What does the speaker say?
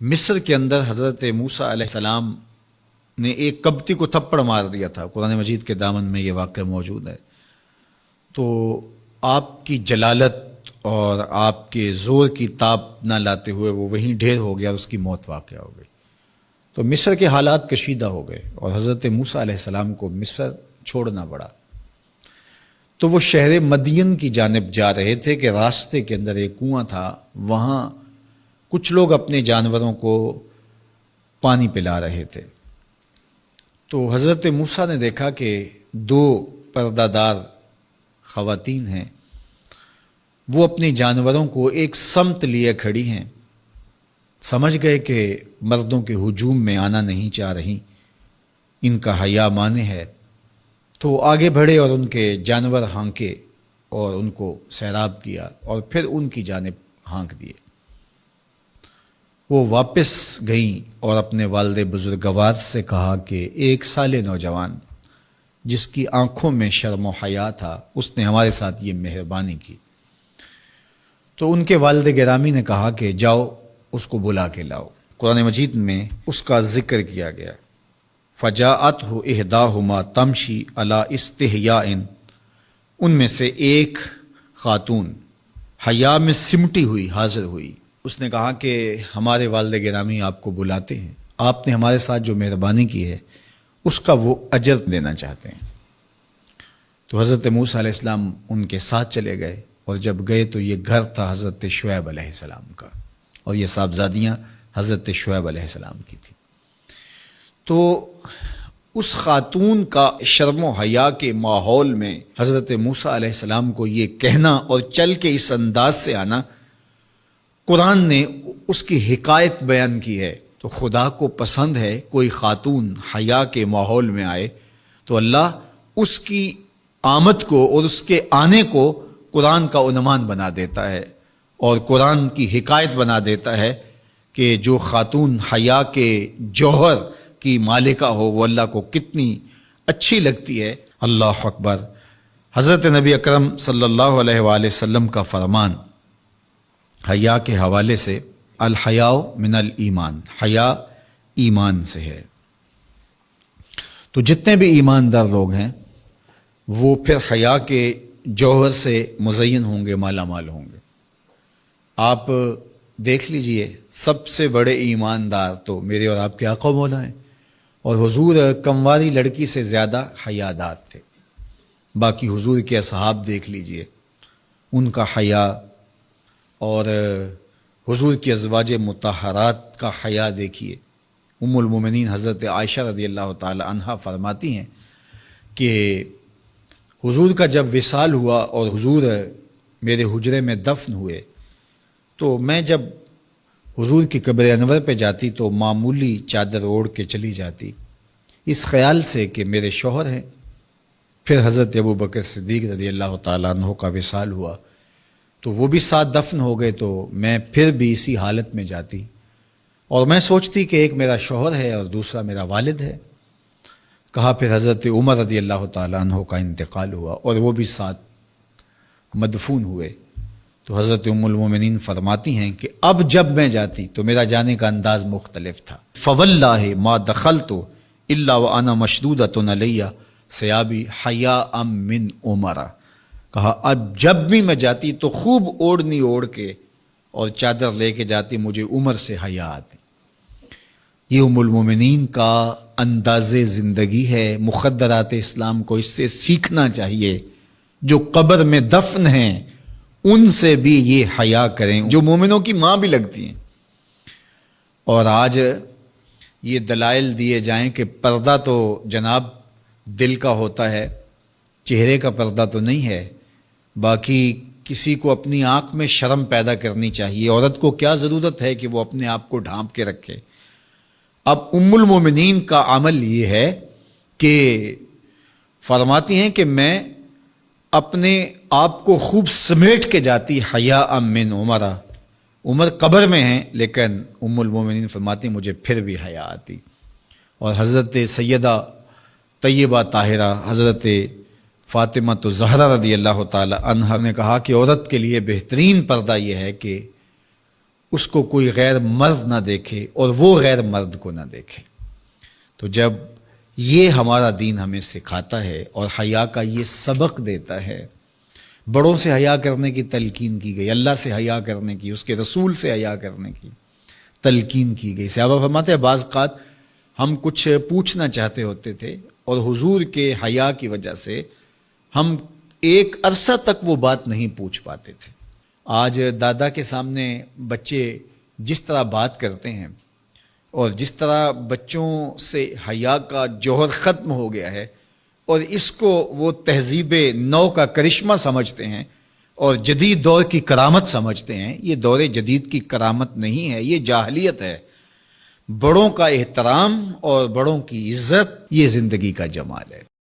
مصر کے اندر حضرت موسیٰ علیہ السلام نے ایک کبتی کو تھپڑ مار دیا تھا۔ قرآن مجید کے دامن میں یہ واقعہ موجود ہے۔ تو آپ کی جلالت اور آپ کے زور کی تاب نہ لاتے ہوئے وہ وہیں ڈھیر ہو گیا اور اس کی موت واقع ہو گئی۔ تو مصر کے حالات کشیدہ ہو گئے اور حضرت موسیٰ علیہ السلام کو مصر چھوڑنا پڑا۔ تو وہ شہر مدین کی جانب جا رہے تھے کہ راستے کے اندر ایک کنواں تھا، وہاں کچھ لوگ اپنے جانوروں کو پانی پلا رہے تھے۔ تو حضرت موسیٰ نے دیکھا کہ دو پردہ دار خواتین ہیں، وہ اپنے جانوروں کو ایک سمت لیے کھڑی ہیں۔ سمجھ گئے کہ مردوں کے ہجوم میں آنا نہیں چاہ رہی، ان کا حیا مانے ہے۔ تو آگے بڑھے اور ان کے جانور ہانکے اور ان کو سیراب کیا اور پھر ان کی جانب ہانک دیے۔ وہ واپس گئیں اور اپنے والد بزرگوار سے کہا کہ ایک سال نوجوان جس کی آنکھوں میں شرم و حیا تھا، اس نے ہمارے ساتھ یہ مہربانی کی۔ تو ان کے والد گرامی نے کہا کہ جاؤ اس کو بلا کے لاؤ۔ قرآن مجید میں اس کا ذکر کیا گیا۔ فجاءتہ احداہما تمشی علی استحیاء، ان میں سے ایک خاتون حیا میں سمٹی ہوئی حاضر ہوئی۔ اس نے کہا کہ ہمارے والد گرامی آپ کو بلاتے ہیں، آپ نے ہمارے ساتھ جو مہربانی کی ہے اس کا وہ اجر دینا چاہتے ہیں۔ تو حضرت موسیٰ علیہ السلام ان کے ساتھ چلے گئے، اور جب گئے تو یہ گھر تھا حضرت شعیب علیہ السلام کا، اور یہ صاحبزادیاں حضرت شعیب علیہ السلام کی تھیں۔ تو اس خاتون کا شرم و حیا کے ماحول میں حضرت موسیٰ علیہ السلام کو یہ کہنا اور چل کے اس انداز سے آنا، قرآن نے اس کی حکایت بیان کی ہے۔ تو خدا کو پسند ہے کوئی خاتون حیا کے ماحول میں آئے تو اللہ اس کی آمد کو اور اس کے آنے کو قرآن کا عنوان بنا دیتا ہے اور قرآن کی حکایت بنا دیتا ہے کہ جو خاتون حیا کے جوہر کی مالکہ ہو وہ اللہ کو کتنی اچھی لگتی ہے۔ اللہ اکبر۔ حضرت نبی اکرم صلی اللہ علیہ وآلہ وسلم کا فرمان حیا کے حوالے سے، الحیاء من الایمان، حیا ایمان سے ہے۔ تو جتنے بھی ایماندار لوگ ہیں وہ پھر حیا کے جوہر سے مزین ہوں گے، مالا مال ہوں گے۔ آپ دیکھ لیجئے سب سے بڑے ایماندار تو میرے اور آپ کے آقا و مولا ہیں، اور حضور کمواری لڑکی سے زیادہ حیادار تھے۔ باقی حضور کے اصحاب دیکھ لیجئے، ان کا حیا، اور حضور کی ازواج مطہرات کا حیا دیکھیے۔ ام المومنین حضرت عائشہ رضی اللہ تعالی عنہا فرماتی ہیں کہ حضور کا جب وصال ہوا اور حضور میرے حجرے میں دفن ہوئے تو میں جب حضور کی قبر انور پہ جاتی تو معمولی چادر اوڑھ کے چلی جاتی، اس خیال سے کہ میرے شوہر ہیں۔ پھر حضرت ابو بکر صدیق رضی اللہ تعالیٰ عنہ کا وصال ہوا تو وہ بھی ساتھ دفن ہو گئے، تو میں پھر بھی اسی حالت میں جاتی اور میں سوچتی کہ ایک میرا شوہر ہے اور دوسرا میرا والد ہے۔ کہا پھر حضرت عمر رضی اللہ تعالیٰ عنہ کا انتقال ہوا اور وہ بھی ساتھ مدفون ہوئے۔ تو حضرت ام المومنین فرماتی ہیں کہ اب جب میں جاتی تو میرا جانے کا انداز مختلف تھا۔ فواللہ ما دخلت الا وانا مشدودۃ علی ثیابی حیاء من عمر۔ کہا اب جب بھی میں جاتی تو خوب اوڑھنی اوڑھ کے اور چادر لے کے جاتی، مجھے عمر سے حیا آتی۔ یہ ام المومنین کا انداز زندگی ہے۔ مخدرات اسلام کو اس سے سیکھنا چاہیے۔ جو قبر میں دفن ہیں ان سے بھی یہ حیا کریں، جو مومنوں کی ماں بھی لگتی ہیں۔ اور آج یہ دلائل دیے جائیں کہ پردہ تو جناب دل کا ہوتا ہے، چہرے کا پردہ تو نہیں ہے۔ باقی کسی کو اپنی آنکھ میں شرم پیدا کرنی چاہیے۔ عورت کو کیا ضرورت ہے کہ وہ اپنے آپ کو ڈھانپ کے رکھے؟ اب ام المومنین کا عمل یہ ہے کہ فرماتی ہیں کہ میں اپنے آپ کو خوب سمیٹ کے جاتی حیاء من عمر۔ عمر قبر میں ہیں لیکن ام المومنین فرماتی ہیں مجھے پھر بھی حیا آتی۔ اور حضرت سیدہ طیبہ طاہرہ حضرت فاطمہ تو زہرا رضی اللہ تعالی عنہا نے کہا کہ عورت کے لیے بہترین پردہ یہ ہے کہ اس کو کوئی غیر مرد نہ دیکھے اور وہ غیر مرد کو نہ دیکھے۔ تو جب یہ ہمارا دین ہمیں سکھاتا ہے اور حیا کا یہ سبق دیتا ہے، بڑوں سے حیا کرنے کی تلقین کی گئی، اللہ سے حیا کرنے کی، اس کے رسول سے حیا کرنے کی تلقین کی گئی۔ صحابہ فرماتے ہیں بعض اوقات ہم کچھ پوچھنا چاہتے ہوتے تھے اور حضور کے حیا کی وجہ سے ہم ایک عرصہ تک وہ بات نہیں پوچھ پاتے تھے۔ آج دادا کے سامنے بچے جس طرح بات کرتے ہیں اور جس طرح بچوں سے حیا کا جوہر ختم ہو گیا ہے اور اس کو وہ تہذیب نو کا کرشمہ سمجھتے ہیں اور جدید دور کی کرامت سمجھتے ہیں، یہ دور جدید کی کرامت نہیں ہے، یہ جاہلیت ہے۔ بڑوں کا احترام اور بڑوں کی عزت یہ زندگی کا جمال ہے۔